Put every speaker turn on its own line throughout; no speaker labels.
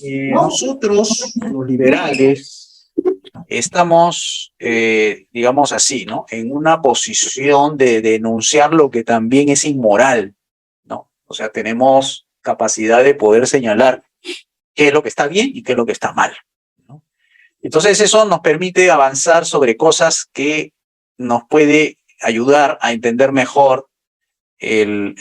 Nosotros, los liberales, estamos, digamos así, ¿no? En una posición de denunciar lo que también es inmoral, ¿no? O sea, tenemos capacidad de poder señalar qué es lo que está bien y qué es lo que está mal, ¿no? Entonces eso nos permite avanzar sobre cosas que nos puede ayudar a entender mejor el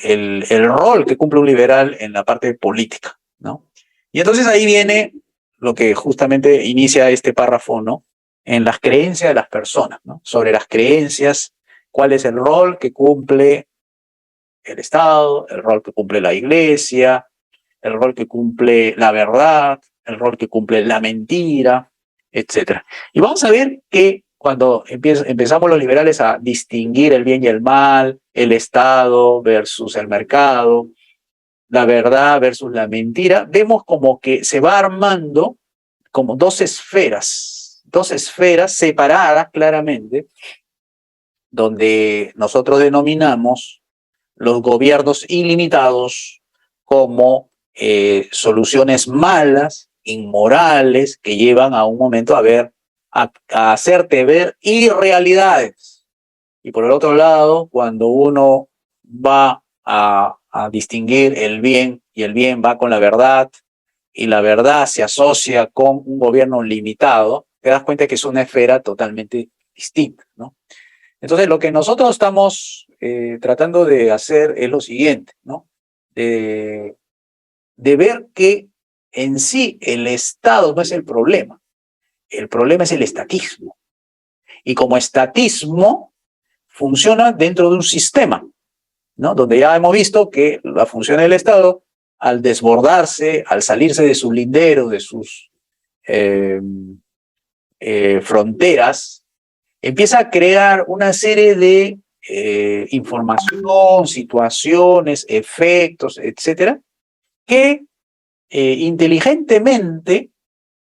rol que cumple un liberal en la parte política, ¿no? Y entonces ahí viene lo que justamente inicia este párrafo, ¿no? En las creencias de las personas, ¿no? Sobre las creencias, cuál es el rol que cumple el Estado, el rol que cumple la Iglesia, el rol que cumple la verdad, el rol que cumple la mentira, etcétera. Y vamos a ver que cuando empezamos los liberales a distinguir el bien y el mal, el Estado versus el mercado, la verdad versus la mentira, vemos como que se va armando como dos esferas separadas claramente, donde nosotros denominamos los gobiernos ilimitados como soluciones malas, inmorales, que llevan a un momento a hacerte ver irrealidades. Y por el otro lado, cuando uno va a distinguir el bien y el bien va con la verdad y la verdad se asocia con un gobierno limitado, te das cuenta que es una esfera totalmente distinta, ¿no? Entonces, lo que nosotros estamos tratando de hacer es lo siguiente, ¿no? De ver que en sí el Estado no es el problema es el estatismo. Y como estatismo funciona dentro de un sistema, ¿no? Donde ya hemos visto que la función del Estado, al desbordarse, al salirse de su lindero, de sus eh, fronteras, empieza a crear una serie de información, situaciones, efectos, etcétera, que inteligentemente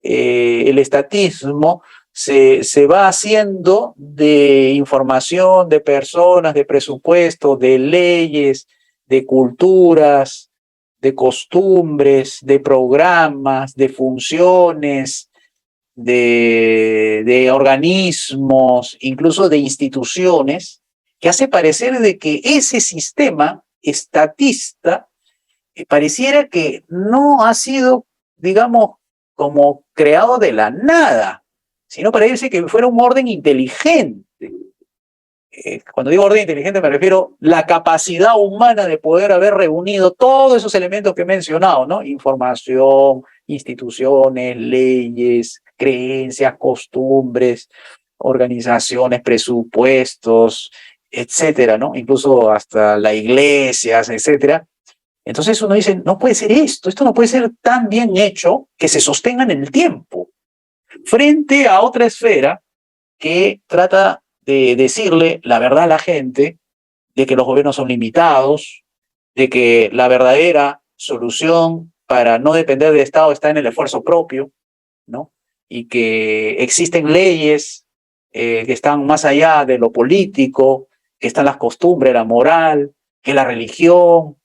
el estatismo se va haciendo de información, de personas, de presupuesto, de leyes, de culturas, de costumbres, de programas, de funciones, de organismos, incluso de instituciones, que hace parecer de que ese sistema estatista pareciera que no ha sido, digamos, como creado de la nada, sino parece que fuera un orden inteligente. Cuando digo orden inteligente me refiero a la capacidad humana de poder haber reunido todos esos elementos que he mencionado, ¿no? Información, instituciones, leyes, creencias, costumbres, organizaciones, presupuestos, etcétera, ¿no? Incluso hasta las iglesias, etcétera. Entonces uno dice, no puede ser esto no puede ser tan bien hecho que se sostenga en el tiempo, frente a otra esfera que trata de decirle la verdad a la gente, de que los gobiernos son limitados, de que la verdadera solución para no depender del Estado está en el esfuerzo propio, ¿no? Y que existen leyes que están más allá de lo político, que están las costumbres, la moral, que la religión,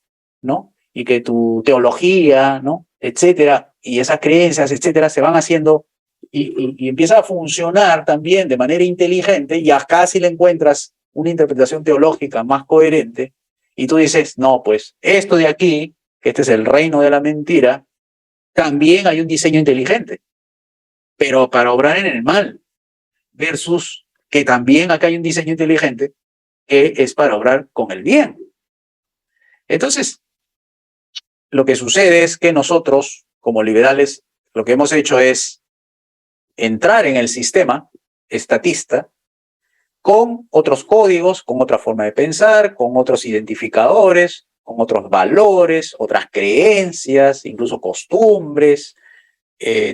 ¿no? Y que tu teología, ¿no? Etcétera, y esas creencias, etcétera, se van haciendo y empieza a funcionar también de manera inteligente, y acá sí le encuentras una interpretación teológica más coherente, y tú dices, no, pues esto de aquí, que este es el reino de la mentira, también hay un diseño inteligente, pero para obrar en el mal, versus que también acá hay un diseño inteligente que es para obrar con el bien. Entonces, lo que sucede es que nosotros, como liberales, lo que hemos hecho es entrar en el sistema estatista con otros códigos, con otra forma de pensar, con otros identificadores, con otros valores, otras creencias, incluso costumbres,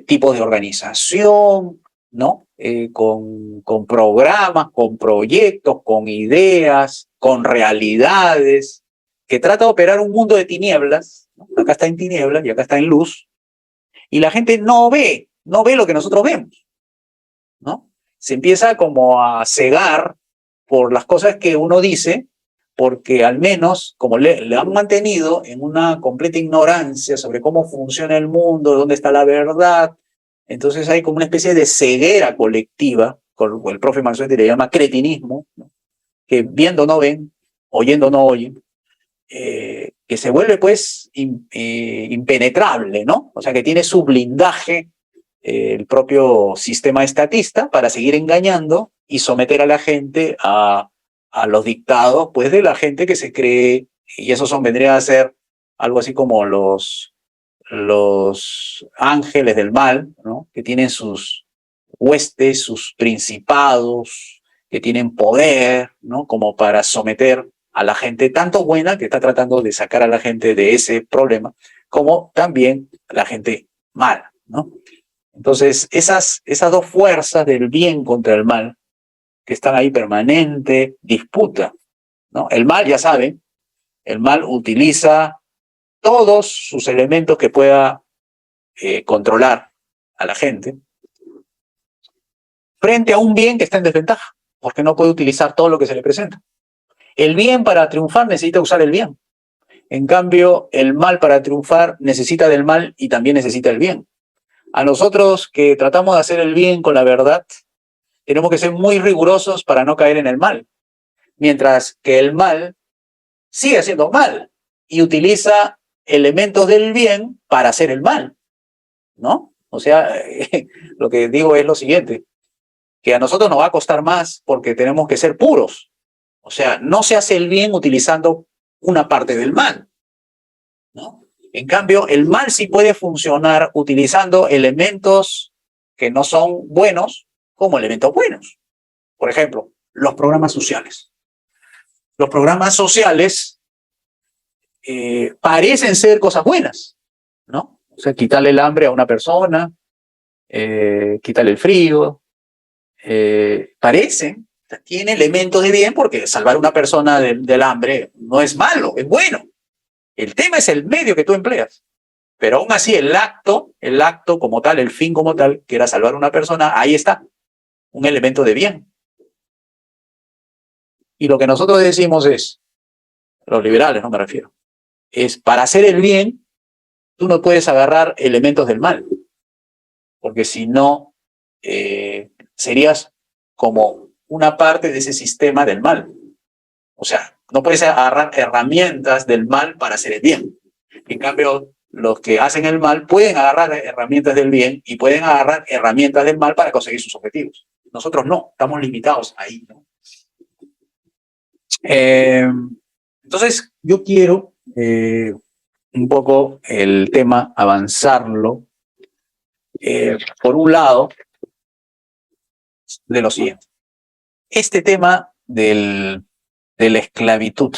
tipos de organización, ¿no? Con programas, con proyectos, con ideas, con realidades, que trata de operar un mundo de tinieblas, ¿no? Acá está en tinieblas y acá está en luz, y la gente no ve lo que nosotros vemos, ¿no? Se empieza como a cegar por las cosas que uno dice, porque al menos, como le han mantenido en una completa ignorancia sobre cómo funciona el mundo, dónde está la verdad, entonces hay como una especie de ceguera colectiva, con el profe Mansuetti le llama cretinismo, ¿no? Que viendo no ven, oyendo no oyen, que se vuelve pues impenetrable, ¿no? O sea, que tiene su blindaje el propio sistema estatista para seguir engañando y someter a la gente a los dictados pues de la gente que se cree, y eso vendría a ser algo así como los ángeles del mal, ¿no? Que tienen sus huestes, sus principados, que tienen poder, ¿no? Como para someter a la gente tanto buena que está tratando de sacar a la gente de ese problema, como también la gente mala, ¿no? Entonces, esas dos fuerzas del bien contra el mal, que están ahí permanente disputa, ¿no? El mal, ya saben, el mal utiliza todos sus elementos que pueda controlar a la gente frente a un bien que está en desventaja, porque no puede utilizar todo lo que se le presenta. El bien para triunfar necesita usar el bien. En cambio, el mal para triunfar necesita del mal y también necesita el bien. A nosotros que tratamos de hacer el bien con la verdad, tenemos que ser muy rigurosos para no caer en el mal. Mientras que el mal sigue haciendo mal y utiliza elementos del bien para hacer el mal, ¿no? O sea, lo que digo es lo siguiente, que a nosotros nos va a costar más porque tenemos que ser puros. O sea, no se hace el bien utilizando una parte del mal, ¿no? En cambio, el mal sí puede funcionar utilizando elementos que no son buenos como elementos buenos. Por ejemplo, los programas sociales. Los programas sociales parecen ser cosas buenas, ¿no? O sea, quitarle el hambre a una persona, quitarle el frío, parecen, tiene elementos de bien porque salvar a una persona del hambre no es malo, es bueno. El tema es el medio que tú empleas. Pero aún así el acto como tal, el fin como tal, que era salvar a una persona, ahí está, un elemento de bien. Y lo que nosotros decimos es, los liberales no me refiero, es para hacer el bien, tú no puedes agarrar elementos del mal, porque si no, serías como una parte de ese sistema del mal. O sea, no puedes agarrar herramientas del mal para hacer el bien. En cambio, los que hacen el mal pueden agarrar herramientas del bien y pueden agarrar herramientas del mal para conseguir sus objetivos. Nosotros no, estamos limitados ahí, ¿no? Entonces, yo quiero un poco el tema avanzarlo por un lado de lo siguiente. Este tema de la esclavitud.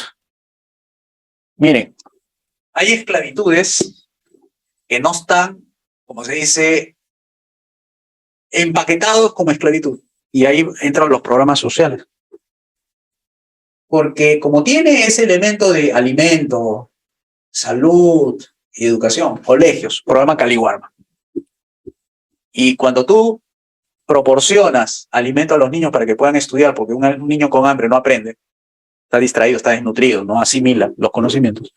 Miren, hay esclavitudes que no están, como se dice, empaquetados como esclavitud. Y ahí entran los programas sociales. Porque como tiene ese elemento de alimento, salud y educación, colegios, programa Caliwarma. Y cuando tú proporcionas alimento a los niños para que puedan estudiar, porque un niño con hambre no aprende, está distraído, está desnutrido, no asimila los conocimientos.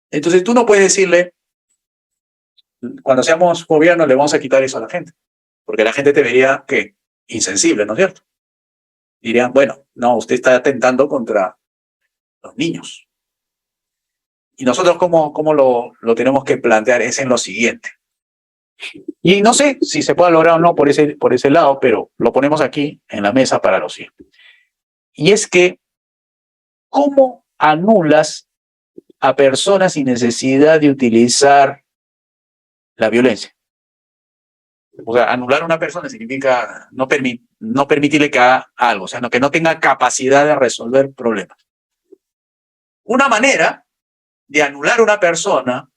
Entonces tú no puedes decirle, cuando seamos gobierno le vamos a quitar eso a la gente, porque la gente te vería que insensible, ¿no es cierto? Dirían, bueno, no, usted está atentando contra los niños. Y nosotros cómo lo tenemos que plantear es en lo siguiente. Y no sé si se puede lograr o no por ese lado, pero lo ponemos aquí en la mesa para lo siguiente. Y es que, ¿cómo anulas a personas sin necesidad de utilizar la violencia? O sea, anular a una persona significa no permitirle que haga algo, o sea, que no tenga capacidad de resolver problemas. Una manera de anular a una persona,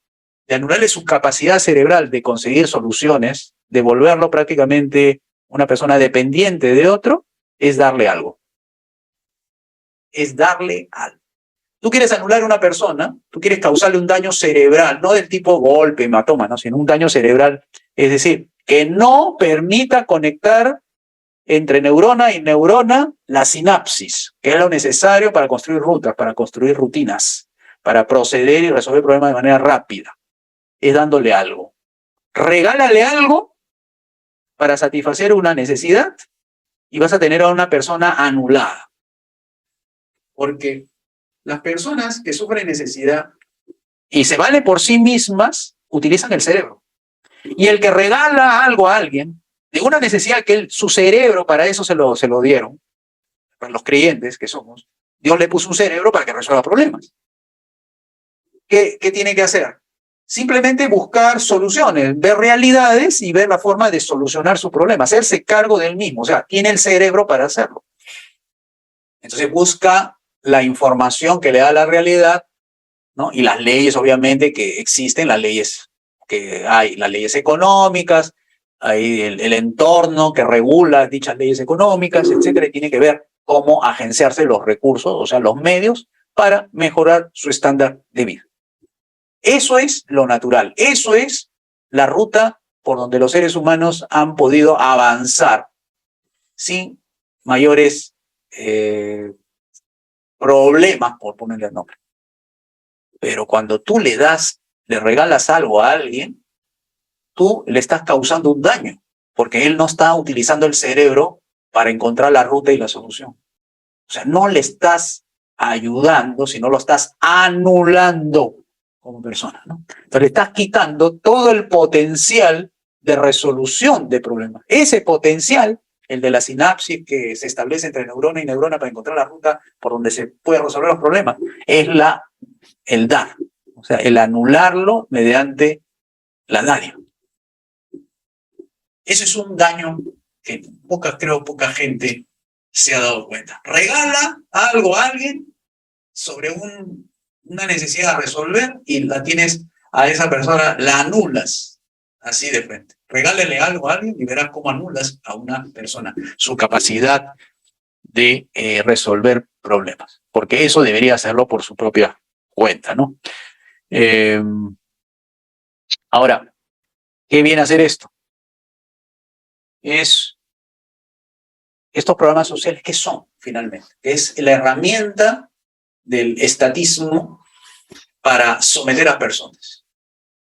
de anularle su capacidad cerebral de conseguir soluciones, de volverlo prácticamente una persona dependiente de otro, es darle algo. Es darle algo. Tú quieres anular a una persona, tú quieres causarle un daño cerebral, no del tipo golpe, hematoma, ¿no? Sino un daño cerebral, es decir, que no permita conectar entre neurona y neurona la sinapsis, que es lo necesario para construir rutas, para construir rutinas, para proceder y resolver problemas de manera rápida. Es dándole algo. Regálale algo para satisfacer una necesidad y vas a tener a una persona anulada. Porque las personas que sufren necesidad y se valen por sí mismas utilizan el cerebro. Y el que regala algo a alguien de una necesidad que su cerebro para eso se lo dieron, para los creyentes que somos, Dios le puso un cerebro para que resuelva problemas. ¿Qué tiene que hacer? Simplemente buscar soluciones, ver realidades y ver la forma de solucionar su problema, hacerse cargo del mismo, o sea, tiene el cerebro para hacerlo. Entonces busca la información que le da la realidad, ¿no? Y las leyes, obviamente, que existen, las leyes que hay, las leyes económicas, hay el entorno que regula dichas leyes económicas, etcétera, y tiene que ver cómo agenciarse los recursos, o sea, los medios, para mejorar su estándar de vida. Eso es lo natural, eso es la ruta por donde los seres humanos han podido avanzar sin mayores problemas, por ponerle el nombre. Pero cuando tú le regalas algo a alguien, tú le estás causando un daño, porque él no está utilizando el cerebro para encontrar la ruta y la solución. O sea, no le estás ayudando, sino lo estás anulando como persona, ¿no? Entonces le estás quitando todo el potencial de resolución de problemas. Ese potencial, el de la sinapsis que se establece entre neurona y neurona para encontrar la ruta por donde se puede resolver los problemas, es el dar, o sea, el anularlo mediante la dádiva. Ese es un daño que poca gente se ha dado cuenta. Regala algo a alguien sobre una necesidad a resolver y la tienes a esa persona, la anulas así de frente. Regálale algo a alguien y verás cómo anulas a una persona su capacidad de resolver problemas, porque eso debería hacerlo por su propia cuenta, ¿no? Ahora, ¿qué viene a hacer esto? Estos programas sociales, ¿qué son finalmente? Es la herramienta del estatismo para someter a personas.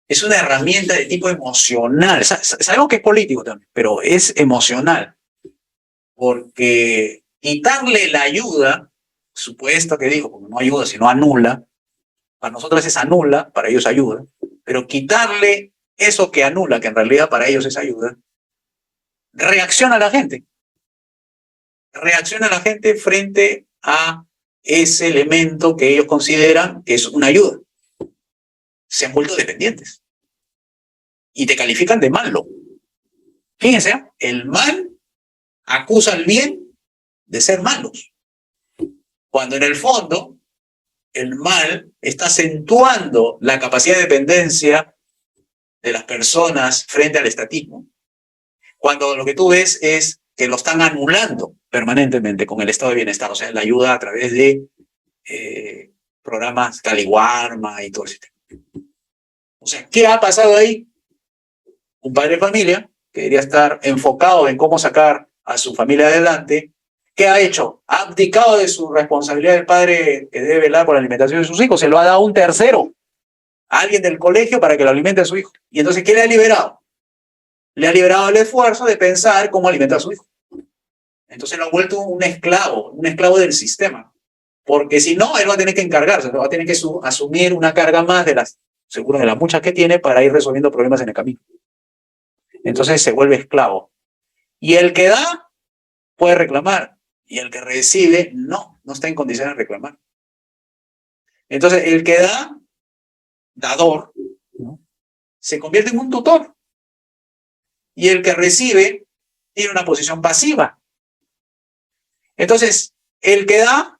Es una herramienta de tipo emocional. Sabemos que es político también, pero es emocional. Porque quitarle la ayuda, supuesta que digo, porque no ayuda, sino anula, para nosotros es anula, para ellos ayuda, pero quitarle eso que anula, que en realidad para ellos es ayuda, reacciona a la gente. Reacciona a la gente frente a ese elemento que ellos consideran que es una ayuda. Se han vuelto dependientes. Y te califican de malo. Fíjense, el mal acusa al bien de ser malos. Cuando en el fondo, el mal está acentuando la capacidad de dependencia de las personas frente al estatismo. Cuando lo que tú ves es que lo están anulando permanentemente con el estado de bienestar, o sea, la ayuda a través de programas Caliwarma y todo ese tema. O sea, ¿qué ha pasado ahí? Un padre de familia que debería estar enfocado en cómo sacar a su familia adelante, ¿qué ha hecho? Ha abdicado de su responsabilidad del padre que debe velar por la alimentación de sus hijos, se lo ha dado a un tercero, a alguien del colegio para que lo alimente a su hijo. Y entonces, ¿qué le ha liberado? Le ha liberado el esfuerzo de pensar cómo alimentar a su hijo. Entonces lo ha vuelto un esclavo del sistema. Porque si no, él va a tener que encargarse, va a tener que asumir una carga más seguro de las muchas que tiene para ir resolviendo problemas en el camino. Entonces se vuelve esclavo. Y el que da puede reclamar, y el que recibe no está en condiciones de reclamar. Entonces el que da, dador, ¿no?, se convierte en un tutor. Y el que recibe tiene una posición pasiva. Entonces, el que da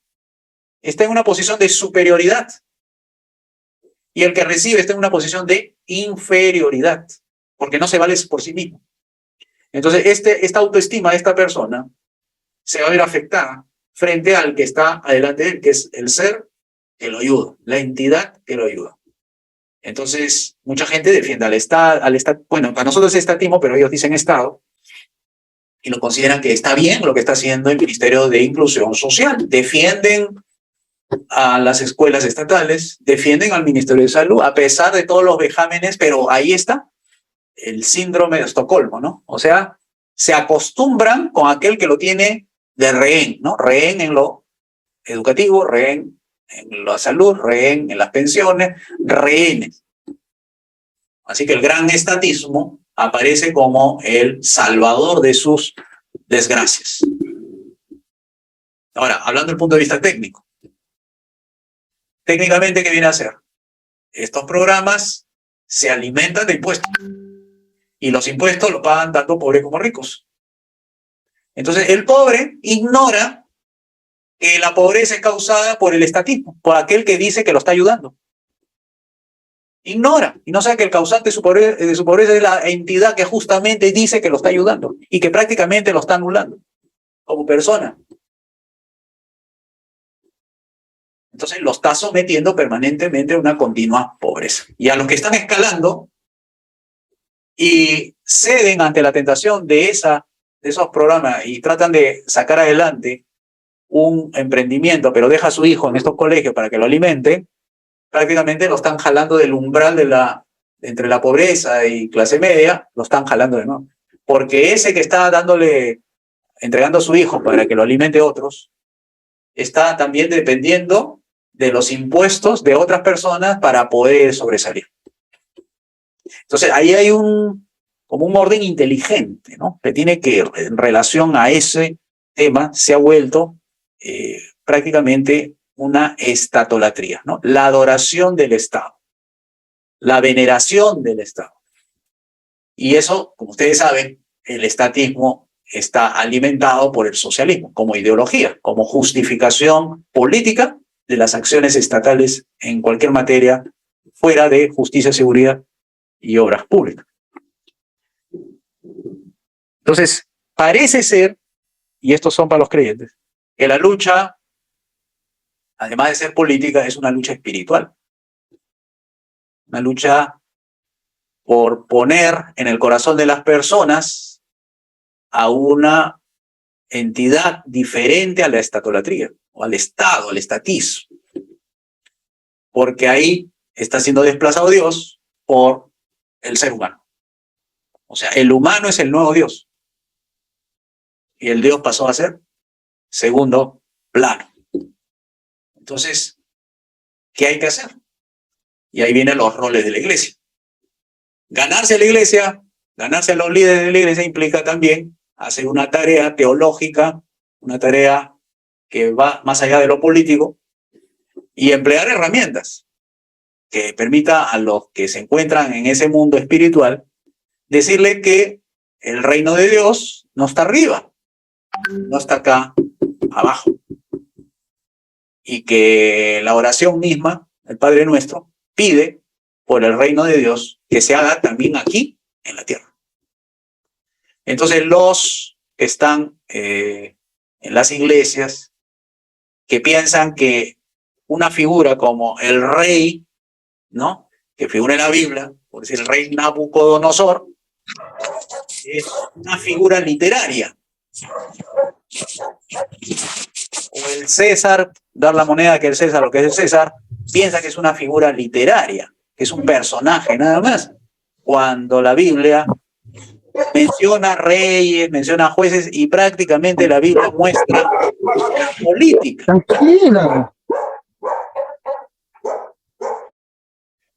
está en una posición de superioridad. Y el que recibe está en una posición de inferioridad, porque no se vale por sí mismo. Entonces, esta autoestima de esta persona se va a ver afectada frente al que está adelante de él, que es el ser que lo ayuda, la entidad que lo ayuda. Entonces, mucha gente defiende al Estado, bueno, para nosotros es estatismo, pero ellos dicen Estado, y lo consideran que está bien lo que está haciendo el Ministerio de Inclusión Social. Defienden a las escuelas estatales, defienden al Ministerio de Salud, a pesar de todos los vejámenes, pero ahí está el síndrome de Estocolmo, ¿no? O sea, se acostumbran con aquel que lo tiene de rehén, ¿no? Rehén en lo educativo, rehén en la salud, rehén en las pensiones, rehenes. Así que el gran estatismo aparece como el salvador de sus desgracias. Ahora, hablando del punto de vista técnico. Técnicamente, ¿qué viene a hacer? Estos programas se alimentan de impuestos. Y los impuestos los pagan tanto pobres como ricos. Entonces, el pobre ignora que la pobreza es causada por el estatismo, por aquel que dice que lo está ayudando. Ignora y no sabe que el causante de su pobreza es la entidad que justamente dice que lo está ayudando y que prácticamente lo está anulando como persona. Entonces lo está sometiendo permanentemente a una continua pobreza. Y a los que están escalando y ceden ante la tentación de esos programas y tratan de sacar adelante un emprendimiento, pero deja a su hijo en estos colegios para que lo alimente, prácticamente lo están jalando del umbral entre la pobreza y clase media, lo están jalando de nuevo. Porque ese que está entregando a su hijo para que lo alimente otros, está también dependiendo de los impuestos de otras personas para poder sobresalir. Entonces, ahí hay como un orden inteligente, ¿no? Que tiene que, en relación a ese tema, se ha vuelto prácticamente una estatolatría, ¿no? La adoración del Estado, la veneración del Estado. Y eso, como ustedes saben, el estatismo está alimentado por el socialismo como ideología, como justificación política de las acciones estatales en cualquier materia fuera de justicia, seguridad y obras públicas. Entonces, parece ser, y estos son para los creyentes, que la lucha, además de ser política, es una lucha espiritual. Una lucha por poner en el corazón de las personas a una entidad diferente a la estatolatría, o al Estado, al estatismo. Porque ahí está siendo desplazado Dios por el ser humano. O sea, el humano es el nuevo Dios. Y el Dios pasó a ser segundo plano. Entonces, ¿qué hay que hacer? Y ahí vienen los roles de la iglesia. Ganarse a la iglesia, ganarse a los líderes de la iglesia implica también hacer una tarea teológica, una tarea que va más allá de lo político, y emplear herramientas que permita a los que se encuentran en ese mundo espiritual decirle que el reino de Dios no está arriba, no está acá abajo. Y que la oración misma, el Padre Nuestro, pide por el reino de Dios que se haga también aquí en la tierra. Entonces los que están en las iglesias, que piensan que una figura como el rey, ¿no?, que figura en la Biblia, por decir el rey Nabucodonosor, es una figura literaria. O el César, dar la moneda que el César, lo que es el César, piensa que es una figura literaria, que es un personaje nada más, cuando la Biblia menciona reyes, menciona jueces, y prácticamente la Biblia muestra la política.
Tranquila.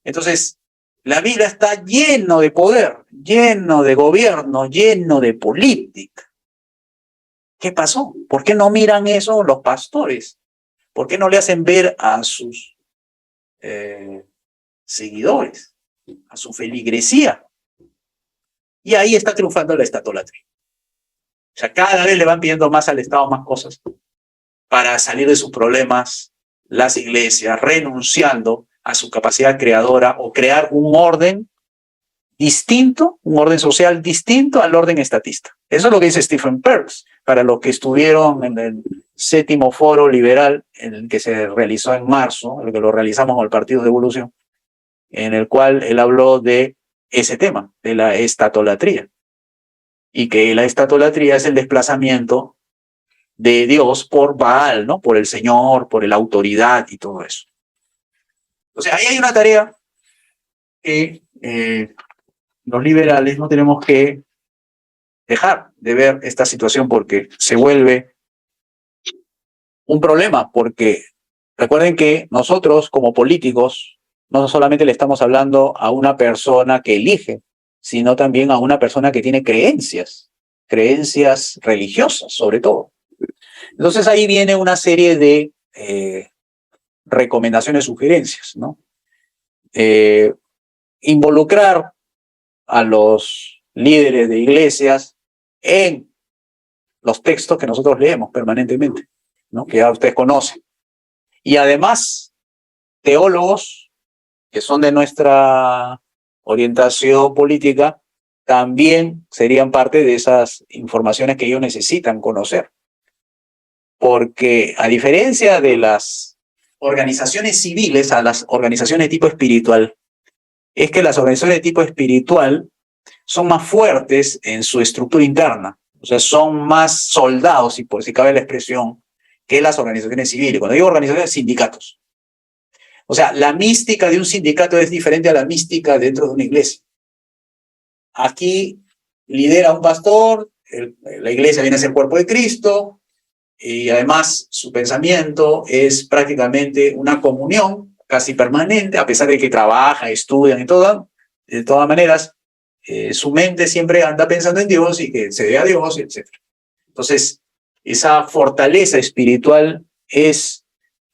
Entonces, la Biblia está lleno de poder, lleno de gobierno, lleno de política. ¿Qué pasó? ¿Por qué no miran eso los pastores? ¿Por qué no le hacen ver a sus seguidores, a su feligresía? Y ahí está triunfando la estatolatría. O sea, cada vez le van pidiendo más al Estado más cosas para salir de sus problemas, las iglesias, renunciando a su capacidad creadora o crear un orden distinto, un orden social distinto al orden estatista. Eso es lo que dice Stephen Peirce, para los que estuvieron en el 7º Foro Liberal, en el que se realizó en marzo, el que lo realizamos con el Partido de Evolución, en el cual él habló de ese tema, de la estatolatría. y que la estatolatría es el desplazamiento de Dios por Baal, ¿no? Por el Señor, por la autoridad y todo eso. Entonces, ahí hay una tarea que los liberales no tenemos que dejar de ver esta situación porque se vuelve un problema, porque recuerden que nosotros como políticos no solamente le estamos hablando a una persona que elige, sino también a una persona que tiene creencias religiosas sobre todo. Entonces ahí viene una serie de recomendaciones, sugerencias, ¿no? Involucrar a los líderes de iglesias en los textos que nosotros leemos permanentemente, ¿no? Que ya ustedes conocen. Y además, teólogos que son de nuestra orientación política también serían parte de esas informaciones que ellos necesitan conocer. Porque a diferencia de las organizaciones civiles, a las organizaciones de tipo espiritual, es que las organizaciones de tipo espiritual son más fuertes en su estructura interna, o sea, son más soldados, si cabe la expresión, que las organizaciones civiles. Cuando digo organizaciones, sindicatos. O sea, la mística de un sindicato es diferente a la mística dentro de una iglesia. Aquí lidera un pastor, la iglesia viene a ser el cuerpo de Cristo, y además su pensamiento es prácticamente una comunión casi permanente, a pesar de que trabaja, estudian y todo, de todas maneras, su mente siempre anda pensando en Dios y que se dé a Dios, etc. Entonces, esa fortaleza espiritual es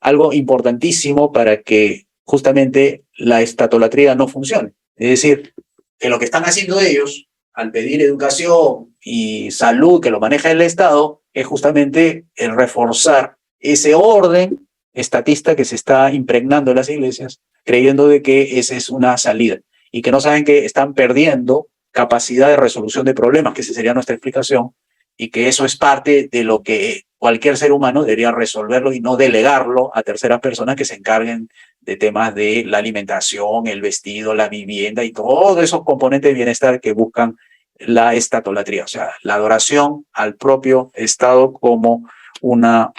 algo importantísimo para que justamente la estatolatría no funcione. Es decir, que lo que están haciendo ellos al pedir educación y salud que lo maneja el Estado es justamente el reforzar ese orden estatista que se está impregnando en las iglesias, creyendo de que esa es una salida y que no saben que están perdiendo capacidad de resolución de problemas, que esa sería nuestra explicación, y que eso es parte de lo que cualquier ser humano debería resolverlo y no delegarlo a terceras personas que se encarguen de temas de la alimentación, el vestido, la vivienda y todos esos componentes de bienestar que buscan la estatolatría, o sea, la adoración al propio Estado como una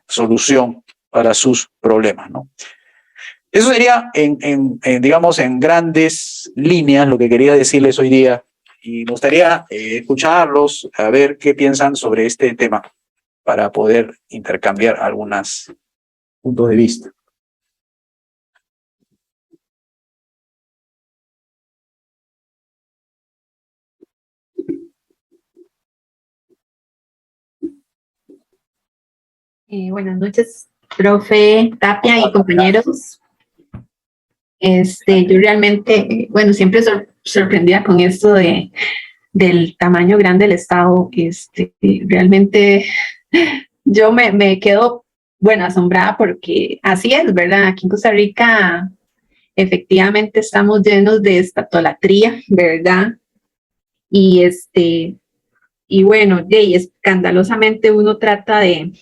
solución para sus problemas, ¿no? Eso sería, digamos, en grandes líneas lo que quería decirles hoy día. Y me gustaría escucharlos, a ver qué piensan sobre este tema para poder intercambiar algunos puntos de vista.
Buenas noches, profe Tapia y compañeros. Yo realmente, bueno, siempre sorprendida con esto del tamaño grande del Estado. Realmente yo me quedo, bueno, asombrada porque así es, ¿verdad? Aquí en Costa Rica efectivamente estamos llenos de estatolatría, ¿verdad? Y y bueno, escandalosamente uno trata de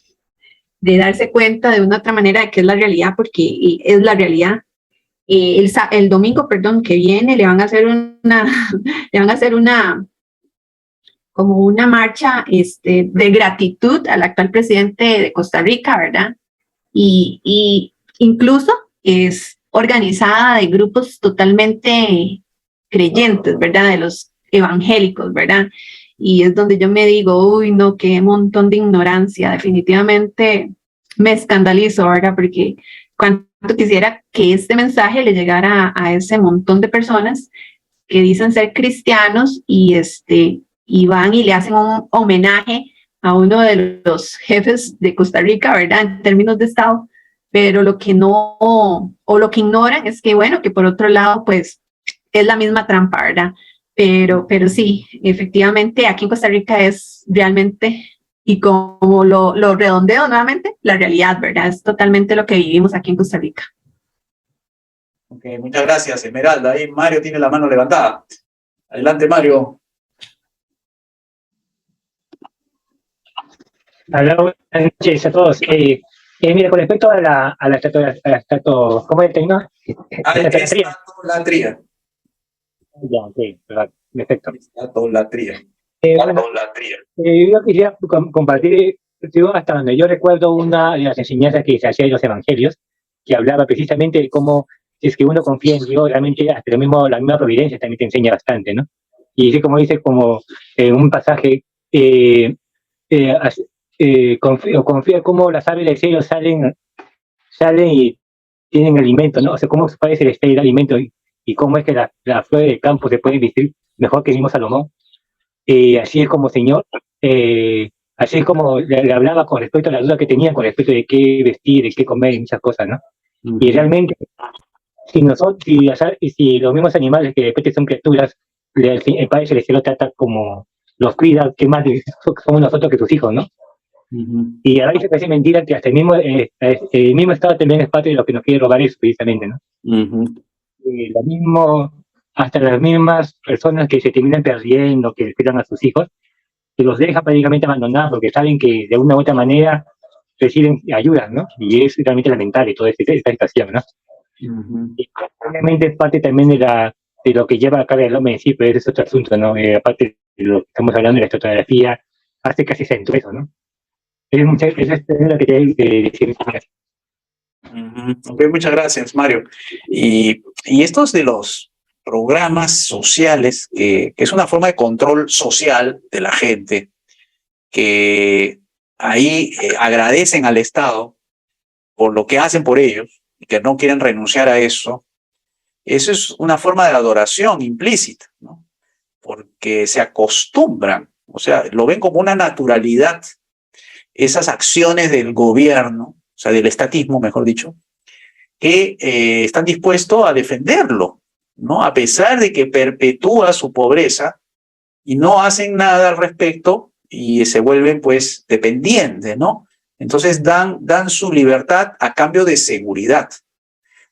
darse cuenta de una otra manera de que es la realidad, porque es la realidad. El domingo, perdón, que viene, le van a hacer como una marcha de gratitud al actual presidente de Costa Rica, ¿verdad? Y incluso es organizada de grupos totalmente creyentes, ¿verdad? De los evangélicos, ¿verdad? Y es donde yo me digo, uy, no, qué montón de ignorancia, definitivamente me escandalizo, ¿verdad? Porque cuánto quisiera que este mensaje le llegara a ese montón de personas que dicen ser cristianos y van y le hacen un homenaje a uno de los jefes de Costa Rica, ¿verdad? En términos de Estado, pero lo que no, o lo que ignoran es que, bueno, que por otro lado, pues, es la misma trampa, ¿verdad? Pero sí, efectivamente, aquí en Costa Rica es realmente, y como lo redondeo nuevamente, la realidad, ¿verdad? Es totalmente lo que vivimos aquí en Costa Rica.
Ok, muchas gracias, Esmeralda. Ahí Mario tiene la mano levantada. Adelante, Mario.
Hola, buenas noches a todos. Mira, con respecto a la ¿cómo es el término?
Estatolátría.
Ya, sí, verdad, perfecto.
Estatolátría.
Bueno, yo quisiera compartir, digo, hasta donde yo recuerdo una de las enseñanzas que se hacía en los evangelios, que hablaba precisamente de cómo, si es que uno confía en Dios, realmente hasta la misma providencia también te enseña bastante, ¿no? Y así como dice, como en un pasaje, eh, confía cómo las aves del cielo salen y tienen alimento, ¿no? O sea, cómo puede ser el alimento y cómo es que las flores del campo se pueden vestir mejor que el mismo Salomón. Así es como Señor, así es como le hablaba con respecto a la duda que tenía con respecto de qué vestir, de qué comer y muchas cosas, ¿no? Y realmente, si nosotros, si los mismos animales que de repente son criaturas, el Padre Celestial los trata como los cuida, que más somos nosotros que sus hijos, ¿no? Y a veces parece mentira que hasta el mismo Estado también es parte de lo que nos quiere robar eso, precisamente, ¿no? Lo mismo, hasta las mismas personas que se terminan perdiendo, que cuidan a sus hijos, que los deja prácticamente abandonados porque saben que de una u otra manera reciben ayuda, ¿no? Y es realmente lamentable toda esta situación, ¿no? Y probablemente es parte también de lo que lleva a cabo el hombre en sí, pero ese es otro asunto, ¿no? Aparte de lo que estamos hablando de la estratigrafía, hace casi acentúa eso, ¿no? Es lo que tengo que decir.
Ok, muchas gracias, Mario. Y estos de los programas sociales, que es una forma de control social de la gente, que ahí agradecen al Estado por lo que hacen por ellos y que no quieren renunciar a eso, eso es una forma de adoración implícita, ¿no? Porque se acostumbran, o sea, lo ven como una naturalidad, esas acciones del gobierno, o sea, del estatismo, mejor dicho, que están dispuestos a defenderlo, ¿no? A pesar de que perpetúa su pobreza y no hacen nada al respecto y se vuelven, pues, dependientes, ¿no? Entonces dan su libertad a cambio de seguridad.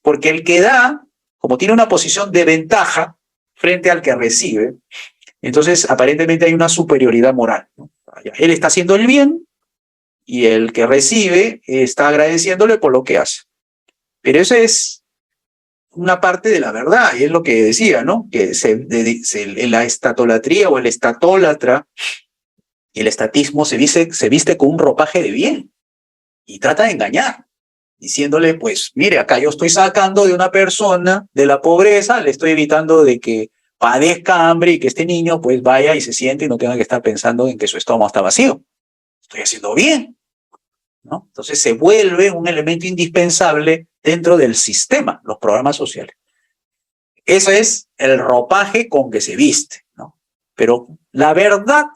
Porque el que da, como tiene una posición de ventaja frente al que recibe, entonces aparentemente hay una superioridad moral, ¿no? Él está haciendo el bien y el que recibe está agradeciéndole por lo que hace. Pero eso es una parte de la verdad, y es lo que decía, ¿no? Que la estatolatría o el estatólatra, el estatismo se viste con un ropaje de bien y trata de engañar, diciéndole, pues, mire, acá yo estoy sacando de una persona de la pobreza, le estoy evitando de que padezca hambre y que este niño, pues, vaya y se siente y no tenga que estar pensando en que su estómago está vacío. Estoy haciendo bien, ¿no? Entonces se vuelve un elemento indispensable dentro del sistema, los programas sociales. Eso es el ropaje con que se viste, ¿no? Pero la verdad,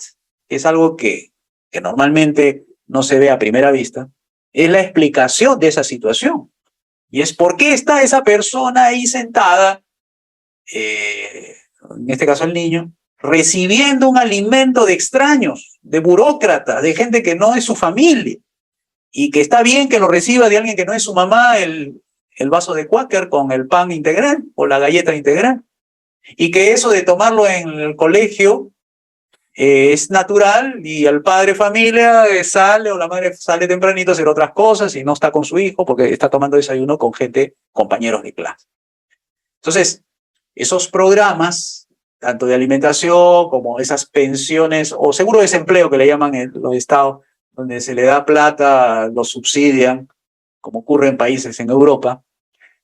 que es algo que normalmente no se ve a primera vista, es la explicación de esa situación. Y es por qué está esa persona ahí sentada, en este caso el niño, recibiendo un alimento de extraños, de burócratas, de gente que no es su familia, y que está bien que lo reciba de alguien que no es su mamá, el vaso de Quaker con el pan integral o la galleta integral, y que eso de tomarlo en el colegio es natural y el padre familia sale o la madre sale tempranito a hacer otras cosas y no está con su hijo porque está tomando desayuno con gente, compañeros de clase. Entonces, esos programas, tanto de alimentación como esas pensiones o seguro de desempleo que le llaman en los estados, donde se le da plata, lo subsidian, como ocurre en países en Europa,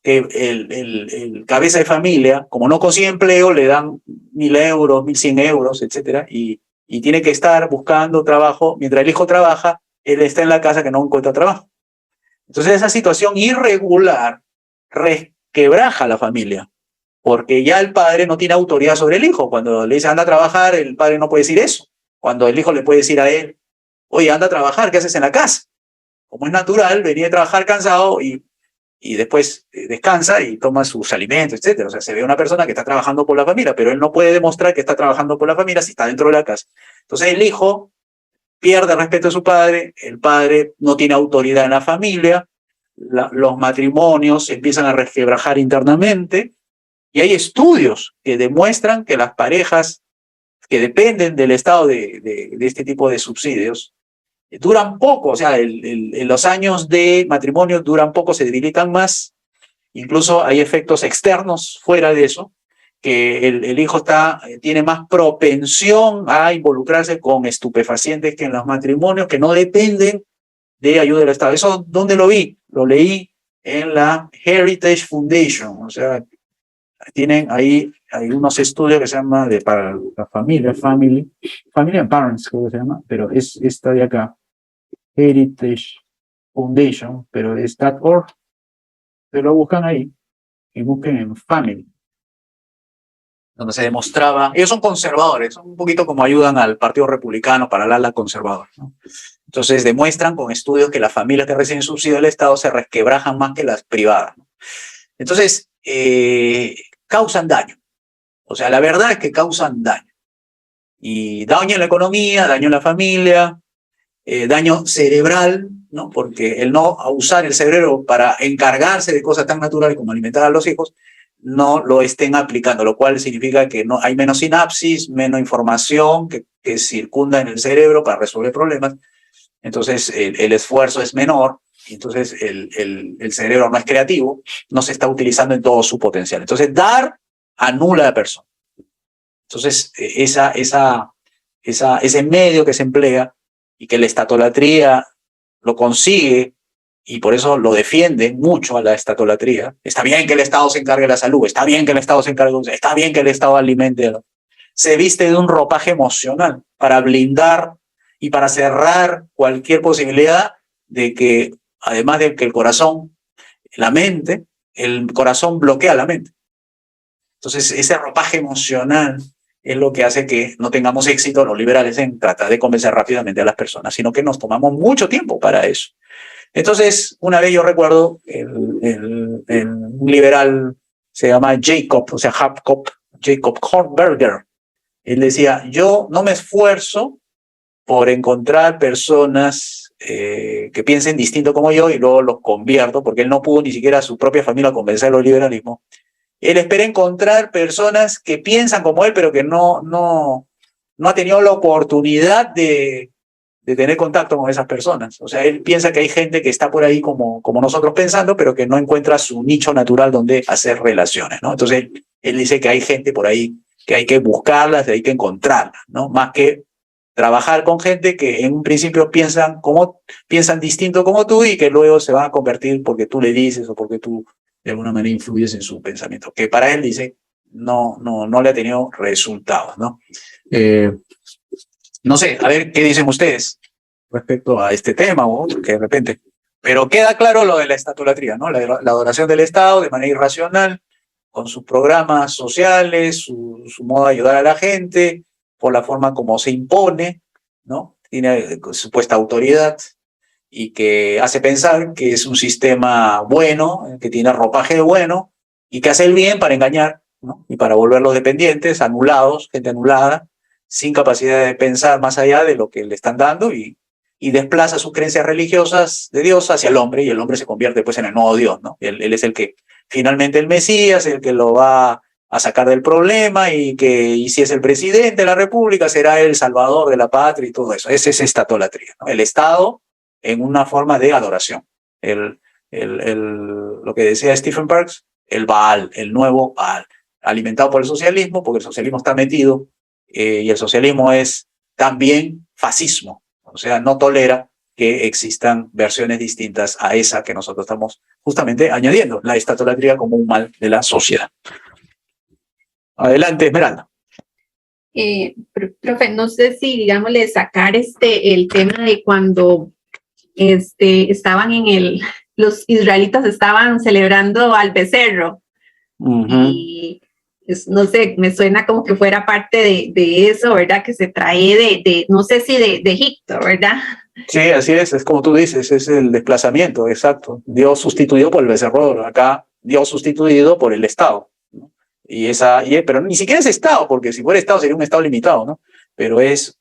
que el cabeza de familia, como no consigue empleo, le dan 1.000 euros, 1.100 euros, etcétera, y tiene que estar buscando trabajo. Mientras el hijo trabaja, él está en la casa que no encuentra trabajo. Entonces esa situación irregular resquebraja a la familia, porque ya el padre no tiene autoridad sobre el hijo. Cuando le dice anda a trabajar, el padre no puede decir eso. Cuando el hijo le puede decir a él, oye, anda a trabajar, ¿qué haces en la casa? Como es natural, venía a trabajar cansado y después descansa y toma sus alimentos, etc. O sea, se ve una persona que está trabajando por la familia, pero él no puede demostrar que está trabajando por la familia si está dentro de la casa. Entonces el hijo pierde el respeto de su padre, el padre no tiene autoridad en la familia, los matrimonios se empiezan a resquebrajar internamente, y hay estudios que demuestran que las parejas que dependen del Estado de este tipo de subsidios duran poco, o sea, los años de matrimonio duran poco, se debilitan más, incluso hay efectos externos fuera de eso, que el hijo tiene más propensión a involucrarse con estupefacientes que en los matrimonios que no dependen de ayuda del Estado. ¿Eso dónde lo vi? Lo leí en la Heritage Foundation. O sea, tienen ahí hay unos estudios que se llaman para la familia, Family and Parents, creo que se llama, pero es esta de acá, Heritage Foundation, pero es .org. Se lo buscan ahí y busquen en Family, donde se demostraba, ellos son conservadores, son un poquito como ayudan al Partido Republicano para el ala conservador, ¿no? Entonces demuestran con estudios que las familias que reciben subsidio del Estado se resquebrajan más que las privadas, ¿no? Entonces, causan daño. O sea, la verdad es que causan daño. Y daño en la economía, daño en la familia, daño cerebral, ¿no? Porque el no usar el cerebro para encargarse de cosas tan naturales como alimentar a los hijos, no lo estén aplicando, lo cual significa que no, hay menos sinapsis, menos información que circunda en el cerebro para resolver problemas. Entonces el esfuerzo es menor, y entonces el cerebro no es creativo, no se está utilizando en todo su potencial. Entonces dar anula a la persona. Entonces ese medio que se emplea y que la estatolatría lo consigue, y por eso lo defienden mucho a la estatolatría. Está bien que el Estado se encargue de la salud, está bien que el Estado se encargue, está bien que el Estado alimente. Se viste de un ropaje emocional para blindar y para cerrar cualquier posibilidad de que, además de que el corazón, el corazón bloquea la mente. Entonces, ese ropaje emocional es lo que hace que no tengamos éxito los liberales en tratar de convencer rápidamente a las personas, sino que nos tomamos mucho tiempo para eso. Entonces, una vez yo recuerdo, un liberal se llama Jacob Hornberger. Él decía, yo no me esfuerzo por encontrar personas que piensen distinto como yo y luego los convierto, porque él no pudo ni siquiera a su propia familia convencer del liberalismo. Él espera encontrar personas que piensan como él, pero que no ha tenido la oportunidad de tener contacto con esas personas. O sea, él piensa que hay gente que está por ahí como nosotros pensando, pero que no encuentra su nicho natural donde hacer relaciones, ¿no? Entonces, él dice que hay gente por ahí que hay que buscarlas, hay que encontrarlas, ¿no? Más que trabajar con gente que en un principio piensan distinto como tú y que luego se van a convertir porque tú le dices o porque tú de alguna manera influyes en su pensamiento, que para él dice no le ha tenido resultados, ¿no? No sé, a ver qué dicen ustedes respecto a este tema o otro que de repente. Pero queda claro lo de la estatolatría, ¿no? La adoración del Estado de manera irracional, con sus programas sociales, su modo de ayudar a la gente, por la forma como se impone, ¿no? Tiene supuesta autoridad y que hace pensar que es un sistema bueno, que tiene ropaje bueno y que hace el bien para engañar, ¿no? Y para volverlos dependientes, anulados, gente anulada, sin capacidad de pensar más allá de lo que le están dando y desplaza sus creencias religiosas de Dios hacia el hombre y el hombre se convierte pues en el nuevo Dios, ¿no? Él es el que finalmente el Mesías, el que lo va a sacar del problema y si es el presidente de la República será el salvador de la patria y todo eso. Esa es estatolatría, ¿no? El Estado en una forma de adoración. Lo que decía Stephen Parks, el Baal, el nuevo Baal, alimentado por el socialismo, porque el socialismo está metido y el socialismo es también fascismo, o sea, no tolera que existan versiones distintas a esa que nosotros estamos justamente añadiendo, la estatolatría como un mal de la sociedad. Adelante, Esmeralda.
Profe, no sé si, digámosle, sacar el tema de cuando estaban los israelitas estaban celebrando al becerro. Y no sé, me suena como que fuera parte de eso, ¿verdad? Que se trae no sé si de Egipto, ¿verdad?
Sí, así es como tú dices, es el desplazamiento, exacto. Dios sustituido por el becerro, acá Dios sustituido por el Estado, ¿no? Pero ni siquiera es Estado, porque si fuera Estado sería un Estado limitado, ¿no? Pero es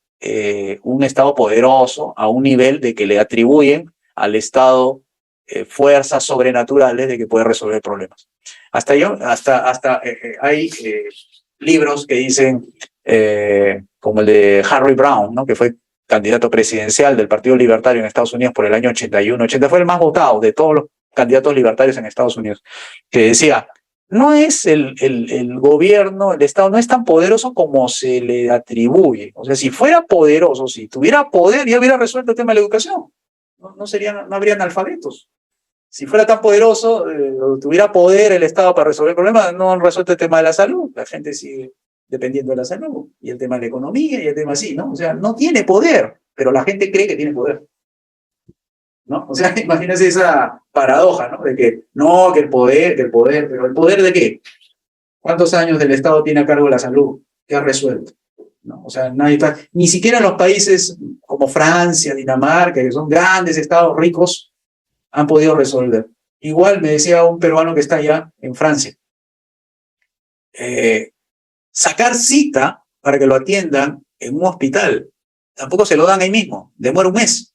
un Estado poderoso a un nivel de que le atribuyen al Estado fuerzas sobrenaturales de que puede resolver problemas. Hasta hay libros que dicen, como el de Harry Brown, ¿no? Que fue candidato presidencial del Partido Libertario en Estados Unidos por el año 81. 80 fue el más votado de todos los candidatos libertarios en Estados Unidos, que decía, no es el gobierno, el Estado, no es tan poderoso como se le atribuye. O sea, si fuera poderoso, si tuviera poder, ya hubiera resuelto el tema de la educación. No habría analfabetos. Si fuera tan poderoso, tuviera poder el Estado para resolver el problema, no han resuelto el tema de la salud. La gente sigue dependiendo de la salud. Y el tema de la economía y el tema así, ¿no? O sea, no tiene poder, pero la gente cree que tiene poder. ¿No? O sea, imagínense esa paradoja, ¿no? De que, no, que el poder, pero ¿el poder de qué? ¿Cuántos años del Estado tiene a cargo la salud? ¿Qué ha resuelto? ¿No? O sea, ni siquiera los países como Francia, Dinamarca, que son grandes estados ricos, han podido resolver. Igual me decía un peruano que está allá en Francia, sacar cita para que lo atiendan en un hospital, tampoco se lo dan ahí mismo, demora un mes.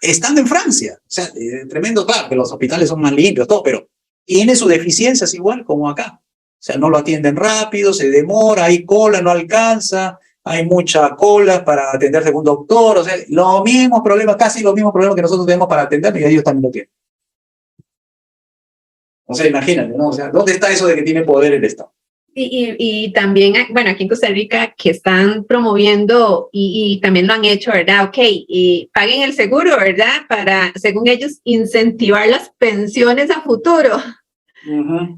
Estando en Francia, o sea, tremendo, claro, que los hospitales son más limpios, todo, pero tiene sus deficiencias igual como acá. O sea, no lo atienden rápido, se demora, hay cola, no alcanza, hay mucha cola para atenderse con un doctor, o sea, los mismos problemas, casi los mismos problemas que nosotros tenemos para atender, y ellos también lo tienen. O sea, imagínate, ¿no? O sea, ¿dónde está eso de que tiene poder el Estado?
Y también, bueno, aquí en Costa Rica que están promoviendo y también lo han hecho, ¿verdad? Ok, y paguen el seguro, ¿verdad? Para, según ellos, incentivar las pensiones a futuro.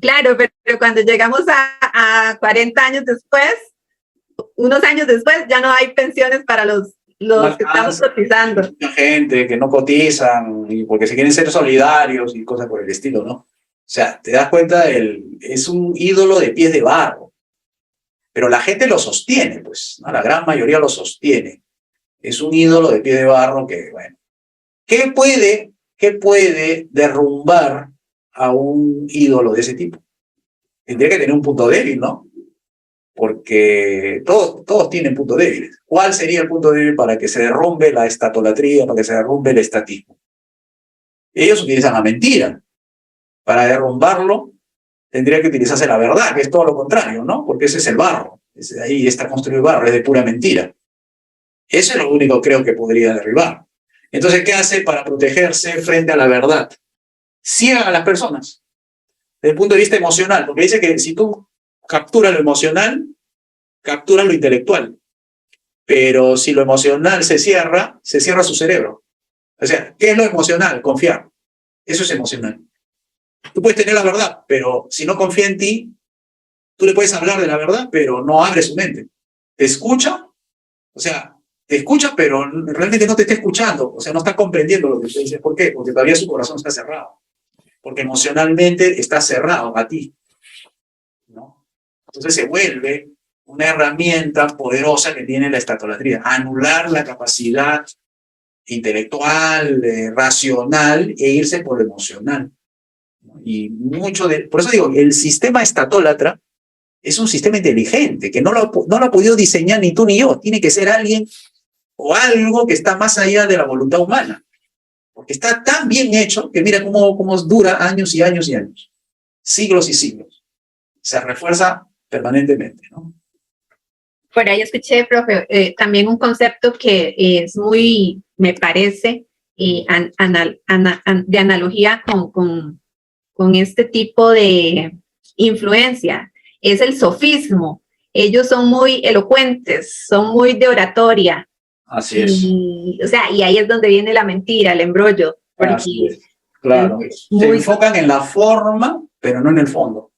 Claro, pero cuando llegamos a 40 años después, unos años después, ya no hay pensiones para los que estamos cotizando.
Mucha gente que no cotizan y porque se quieren ser solidarios y cosas por el estilo, ¿no? O sea, te das cuenta, es un ídolo de pies de barro. Pero la gente lo sostiene, pues, ¿no? La gran mayoría lo sostiene. Es un ídolo de pies de barro que, bueno. ¿Qué puede derrumbar a un ídolo de ese tipo? Tendría que tener un punto débil, ¿no? Porque todos tienen puntos débiles. ¿Cuál sería el punto débil para que se derrumbe la estatolatría, para que se derrumbe el estatismo? Ellos utilizan la mentira. Para derrumbarlo, tendría que utilizarse la verdad, que es todo lo contrario, ¿no? Porque ese es el barro. Ahí está construido el barro, es de pura mentira. Eso es lo único que creo que podría derribar. Entonces, ¿qué hace para protegerse frente a la verdad? Ciega a las personas, desde el punto de vista emocional, porque dice que si tú capturas lo emocional, capturas lo intelectual. Pero si lo emocional se cierra su cerebro. O sea, ¿qué es lo emocional? Confiar. Eso es emocional. Tú puedes tener la verdad, pero si no confía en ti, tú le puedes hablar de la verdad, pero no abre su mente. ¿Te escucha? O sea, te escucha, pero realmente no te está escuchando. O sea, no está comprendiendo lo que te dice. ¿Por qué? Porque todavía su corazón está cerrado. Porque emocionalmente está cerrado a ti, ¿no? Entonces se vuelve una herramienta poderosa que tiene la estatolatría. Anular la capacidad intelectual, racional, e irse por lo emocional. Y por eso digo, el sistema estatólatra es un sistema inteligente, que no lo ha podido diseñar ni tú ni yo. Tiene que ser alguien o algo que está más allá de la voluntad humana. Porque está tan bien hecho que mira cómo dura años y años y años. Siglos y siglos. Se refuerza permanentemente, ¿no?
Por ahí escuché, profe, también un concepto que es muy, me parece, de analogía con este tipo de influencia, es el sofismo. Ellos son muy elocuentes, son muy de oratoria.
Así es.
O sea, y ahí es donde viene la mentira, el embrollo.
Así es. Claro. Se enfocan en la forma, pero no en el fondo.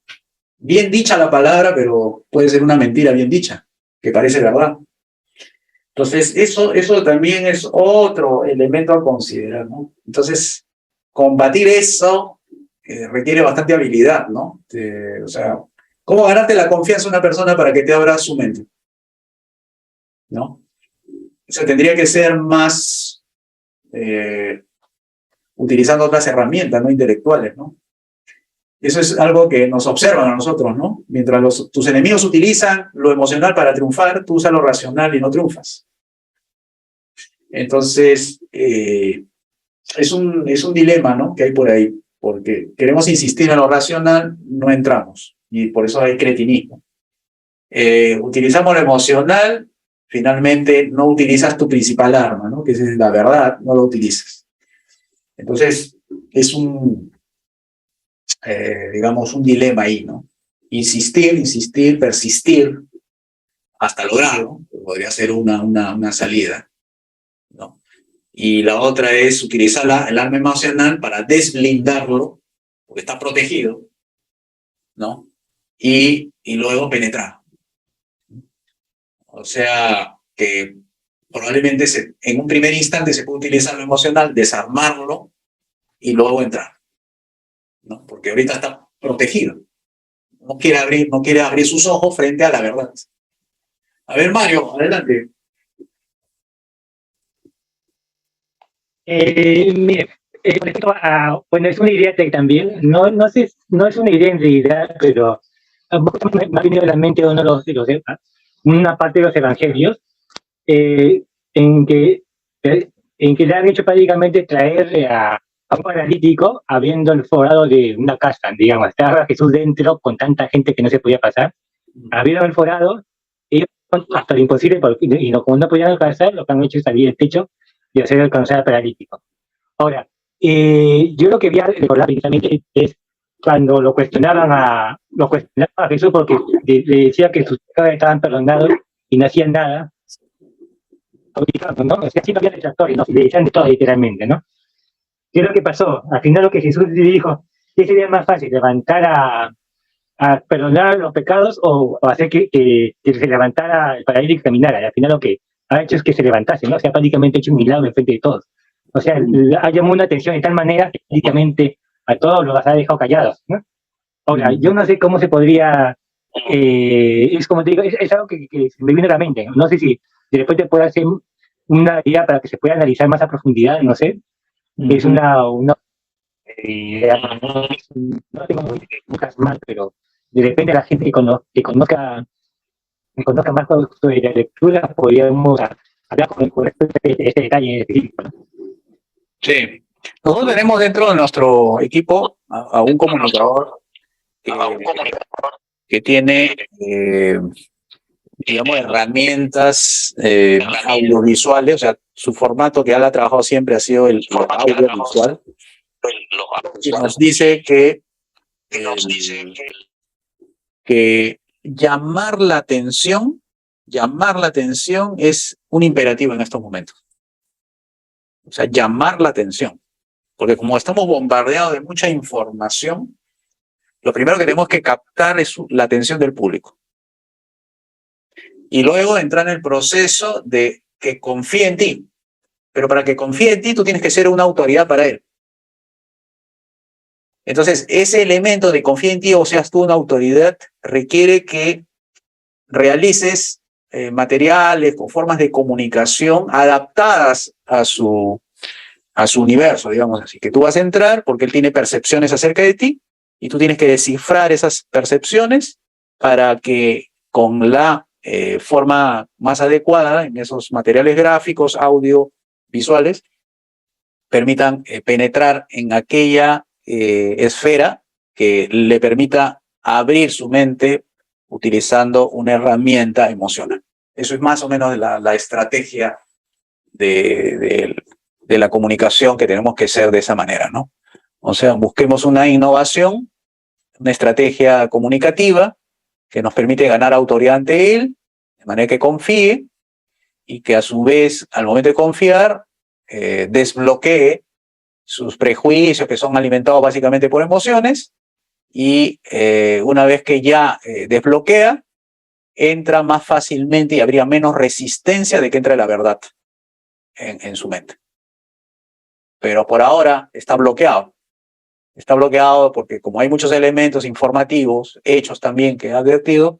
Bien dicha la palabra, pero puede ser una mentira bien dicha, que parece verdad. Entonces, eso también es otro elemento a considerar, ¿no? Entonces, combatir eso requiere bastante habilidad, ¿no? O sea, ¿cómo ganarte la confianza de una persona para que te abra su mente? ¿No? O sea, tendría que ser más utilizando otras herramientas, no intelectuales, ¿no? Eso es algo que nos observan a nosotros, ¿no? Mientras tus enemigos utilizan lo emocional para triunfar, tú usas lo racional y no triunfas. Entonces, es un dilema, ¿no? Que hay por ahí, porque queremos insistir en lo racional, no entramos, y por eso hay cretinismo. Utilizamos lo emocional, finalmente no utilizas tu principal arma, ¿no? Que es la verdad, no lo utilizas. Entonces, es un digamos, un dilema ahí, ¿no? Insistir, persistir hasta lograrlo, podría ser una salida, ¿no? Y la otra es utilizar el arma emocional para desblindarlo, porque está protegido, ¿no? Y luego penetrar. O sea, que probablemente en un primer instante se puede utilizar lo emocional, desarmarlo y luego entrar, ¿no? Porque ahorita está protegido. No quiere abrir sus ojos frente a la verdad. A ver, Mario, adelante.
Mire, con respecto bueno, es una idea también, no sé, no es una idea en realidad, pero me ha venido a la mente una parte de los evangelios, eh, en que, le han hecho prácticamente traer a un paralítico habiendo forado de una casa, digamos, estaba Jesús dentro con tanta gente que no se podía pasar, abrieron el forado, y hasta lo imposible, y no, como no podían alcanzar, lo que han hecho es salir del techo y hacer alcanzar al paralítico. Ahora, yo lo que voy a recordar precisamente es cuando lo cuestionaban a Jesús porque le decía que sus pecados estaban perdonados y no hacían nada, ¿no? O sea, sí no había detractores, ¿no? Le decían de todo literalmente, ¿no? ¿Qué es lo que pasó? Al final lo que Jesús le dijo, ¿qué sería más fácil, levantar a perdonar los pecados o hacer que se levantara el paralítico y caminara? Y al final lo que ha hecho es que se levantase, ¿no? O sea, prácticamente ha hecho un milagro en frente de todos. O sea, ha llamado una atención de tal manera que prácticamente a todos los ha dejado callados, ¿no? Ahora, yo no sé cómo se podría, es como te digo, es algo que me viene a la mente. No sé si de repente puede hacer una idea para que se pueda analizar más a profundidad, no sé. Es no tengo muchas más, pero de repente la gente que conozca más sobre la lectura, podríamos hablar con respecto a este detalle específico, ¿no?
Sí. Nosotros tenemos dentro de nuestro equipo a un comunicador que tiene, digamos, herramientas audiovisuales, o sea, su formato que él ha trabajado siempre ha sido el audiovisual. Y nos dice que llamar la atención es un imperativo en estos momentos. O sea, llamar la atención. Porque como estamos bombardeados de mucha información, lo primero que tenemos que captar es la atención del público. Y luego entrar en el proceso de que confíe en ti. Pero para que confíe en ti, tú tienes que ser una autoridad para él. Entonces, ese elemento de confía en ti o seas tú una autoridad requiere que realices materiales o formas de comunicación adaptadas a su universo, digamos así. Que tú vas a entrar porque él tiene percepciones acerca de ti y tú tienes que descifrar esas percepciones para que con la forma más adecuada en esos materiales gráficos, audio, visuales, permitan penetrar en aquella esfera que le permita abrir su mente utilizando una herramienta emocional. Eso es más o menos la estrategia de la comunicación, que tenemos que ser de esa manera, ¿no? O sea, busquemos una innovación, una estrategia comunicativa que nos permite ganar autoridad ante él, de manera que confíe y que a su vez, al momento de confiar, desbloquee sus prejuicios que son alimentados básicamente por emociones y una vez que ya desbloquea, entra más fácilmente y habría menos resistencia de que entre la verdad en su mente. Pero por ahora está bloqueado. Está bloqueado porque como hay muchos elementos informativos, hechos también que ha advertido,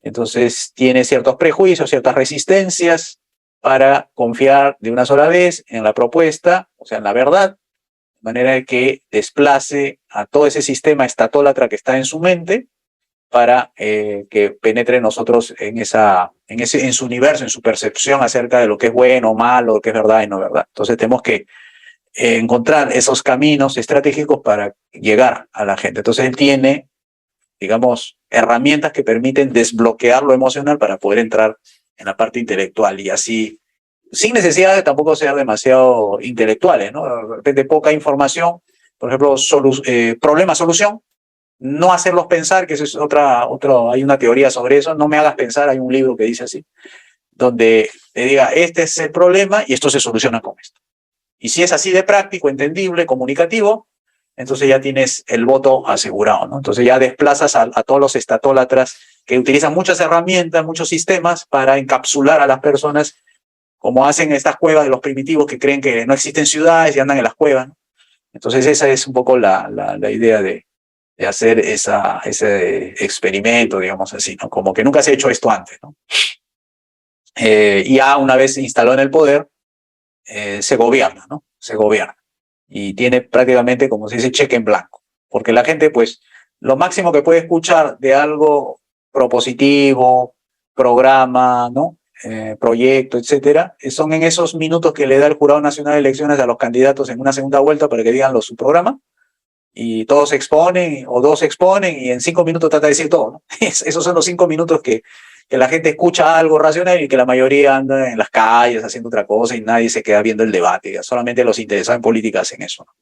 entonces tiene ciertos prejuicios, ciertas resistencias para confiar de una sola vez en la propuesta, o sea, en la verdad, de manera que desplace a todo ese sistema estatólatra que está en su mente para que penetre en nosotros en su universo, en su percepción acerca de lo que es bueno o malo, lo que es verdad y no verdad. Entonces tenemos que encontrar esos caminos estratégicos para llegar a la gente. Entonces él tiene, digamos, herramientas que permiten desbloquear lo emocional para poder entrar en la parte intelectual y así, sin necesidad de tampoco ser demasiado intelectuales, ¿no? De repente poca información, por ejemplo, problema-solución, no hacerlos pensar, que eso es hay una teoría sobre eso, no me hagas pensar, hay un libro que dice así, donde te diga, este es el problema y esto se soluciona con esto. Y si es así de práctico, entendible, comunicativo, entonces ya tienes el voto asegurado, ¿no? Entonces ya desplazas a todos los estatólatras que utilizan muchas herramientas, muchos sistemas para encapsular a las personas, como hacen estas cuevas de los primitivos que creen que no existen ciudades y andan en las cuevas, ¿no? Entonces esa es un poco la idea de hacer ese experimento, digamos así, ¿no? Como que nunca se ha hecho esto antes, ¿no? Y ya una vez instalado en el poder, se gobierna, ¿no? Se gobierna. Y tiene prácticamente, como se dice, cheque en blanco. Porque la gente, pues, lo máximo que puede escuchar de algo propositivo, programa, ¿no? Proyecto, etcétera, son en esos minutos que le da el Jurado Nacional de Elecciones a los candidatos en una segunda vuelta para que digan su programa. Y todos se exponen, o dos se exponen, y en 5 minutos trata de decir todo, ¿no? Esos son los 5 minutos que la gente escucha algo racional y que la mayoría anda en las calles haciendo otra cosa y nadie se queda viendo el debate. Solamente los interesados en política hacen eso, ¿no?